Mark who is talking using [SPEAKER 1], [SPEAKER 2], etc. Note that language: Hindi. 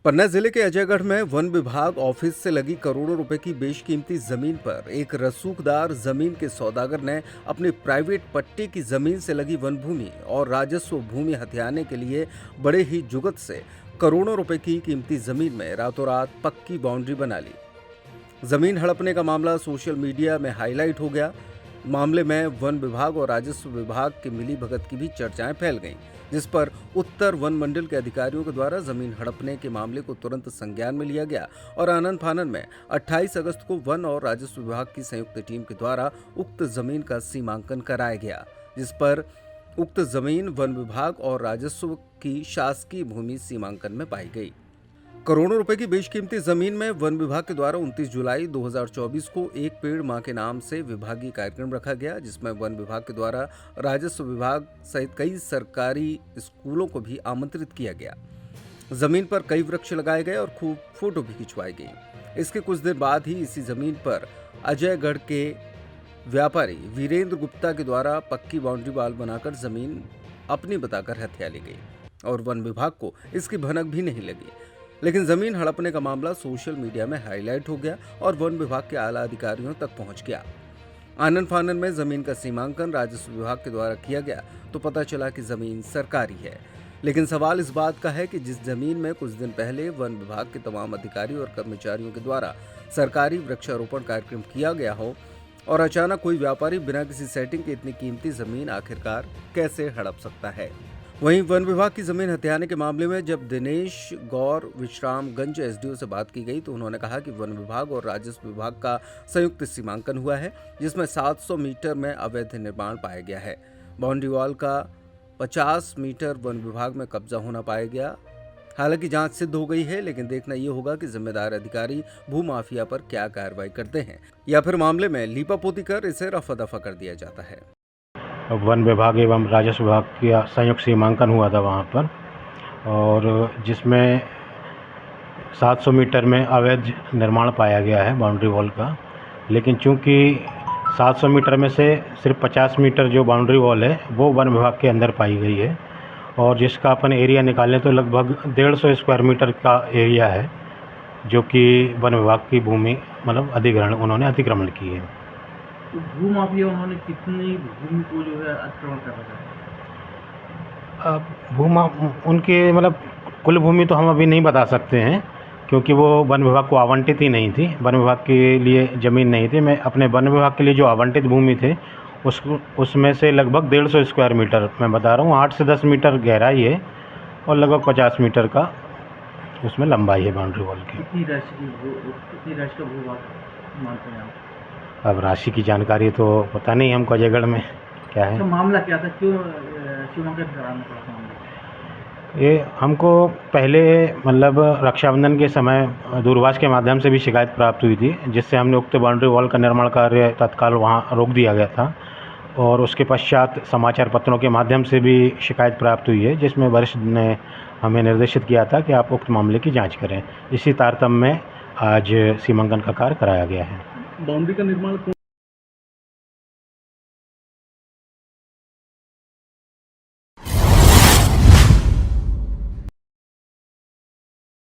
[SPEAKER 1] पन्ना जिले के अजयगढ़ में वन विभाग ऑफिस से लगी करोड़ों रुपए की बेशकीमती जमीन पर एक रसूखदार जमीन के सौदागर ने अपनी प्राइवेट पट्टे की जमीन से लगी वन भूमि और राजस्व भूमि हथियाने के लिए बड़े ही जुगत से करोड़ों रुपए की कीमती जमीन में रातों रात पक्की बाउंड्री बना ली। जमीन हड़पने का मामला सोशल मीडिया में हाईलाइट हो गया। मामले में वन विभाग और राजस्व विभाग की मिलीभगत की भी चर्चाएं फैल गईं, जिस पर उत्तर वन मंडल के अधिकारियों के द्वारा जमीन हड़पने के मामले को तुरंत संज्ञान में लिया गया और आनन फानन में 28 अगस्त को वन और राजस्व विभाग की संयुक्त टीम के द्वारा उक्त जमीन का सीमांकन कराया गया, जिस पर उक्त जमीन वन विभाग और राजस्व की शासकीय भूमि सीमांकन में पाई गई। करोड़ों रुपए की बेशकीमती जमीन में वन विभाग के द्वारा 29 जुलाई 2024 को एक पेड़ मां के नाम से विभागीय कार्यक्रम रखा गया, जिसमें वन विभाग के द्वारा राजस्व विभाग सहित कई सरकारी स्कूलों को भी आमंत्रित किया गया। जमीन पर कई वृक्ष लगाए गए और खूब फोटो भी खिंचवाई गई। इसके कुछ देर बाद ही इसी जमीन पर अजयगढ़ के व्यापारी वीरेंद्र गुप्ता के द्वारा पक्की बाउंड्री वाल बनाकर जमीन अपनी बताकर हथिया ली गई और वन विभाग को इसकी भनक भी नहीं लगी। लेकिन जमीन हड़पने का मामला सोशल मीडिया में हाईलाइट हो गया और वन विभाग के आला अधिकारियों तक पहुंच गया। आनन फानन में जमीन का सीमांकन राजस्व विभाग के द्वारा किया गया तो पता चला कि जमीन सरकारी है। लेकिन सवाल इस बात का है कि जिस जमीन में कुछ दिन पहले वन विभाग के तमाम अधिकारी और कर्मचारियों के द्वारा सरकारी वृक्षारोपण कार्यक्रम किया गया हो और अचानक कोई व्यापारी बिना किसी सेटिंग के इतनी कीमती जमीन आखिरकार कैसे हड़प सकता है। वहीं वन विभाग की जमीन हथियाने के मामले में जब दिनेश गौर विश्रामगंज एसडीओ से बात की गई तो उन्होंने कहा कि वन विभाग और राजस्व विभाग का संयुक्त सीमांकन हुआ है, जिसमें 700 मीटर में अवैध निर्माण पाया गया है। बाउंड्री वॉल का 50 मीटर वन विभाग में कब्जा होना पाया गया। हालांकि जांच सिद्ध हो गई है, लेकिन देखना ये होगा कि जिम्मेदार अधिकारी भू माफिया पर क्या कार्रवाई करते हैं या फिर मामले में लीपापोती कर इसे रफा दफा कर दिया जाता है।
[SPEAKER 2] वन विभाग एवं राजस्व विभाग का संयुक्त सीमांकन हुआ था वहाँ पर, और जिसमें 700 मीटर में अवैध निर्माण पाया गया है बाउंड्री वॉल का। लेकिन चूंकि 700 मीटर में से सिर्फ 50 मीटर जो बाउंड्री वॉल है वो वन विभाग के अंदर पाई गई है, और जिसका अपन एरिया निकालें तो लगभग 150 स्क्वायर मीटर का एरिया है, जो कि वन विभाग की भूमि मतलब उन्होंने अतिक्रमण की है।
[SPEAKER 3] तो भूमाफिया उन्होंने कितनी भूमि को जो है अतिक्रमण कर रखा है?
[SPEAKER 2] उनके कुल भूमि तो हम अभी नहीं बता सकते हैं, क्योंकि वो वन विभाग को आवंटित ही नहीं थी। वन विभाग के लिए ज़मीन नहीं थी। मैं अपने वन विभाग के लिए जो आवंटित भूमि थे उसमें से लगभग 150 स्क्वायर मीटर मैं बता रहा हूँ, 8 से 10 मीटर गहराई है और लगभग 50 मीटर का उसमें लंबाई है बाउंड्री वॉल की।
[SPEAKER 3] कितनी राशि का भूभाग मानते हैं आप?
[SPEAKER 2] अब राशि की जानकारी तो पता नहीं हमको अजयगढ़ में क्या है।
[SPEAKER 3] तो मामला क्या था, क्यों सीमांकन कराना पड़ा मामला?
[SPEAKER 2] ये हमको पहले रक्षाबंधन के समय दूरभाष के माध्यम से भी शिकायत प्राप्त हुई थी, जिससे हमने उक्त बाउंड्री वॉल का निर्माण कार्य तत्काल वहाँ रोक दिया गया था, और उसके पश्चात समाचार पत्रों के माध्यम से भी शिकायत प्राप्त हुई है, जिसमें वरिष्ठ ने हमें निर्देशित किया था कि आप उक्त मामले की जाँच करें। इसी तारतम्य में आज सीमांकन का कार्य कराया गया है।
[SPEAKER 3] बाउंड्री का निर्माण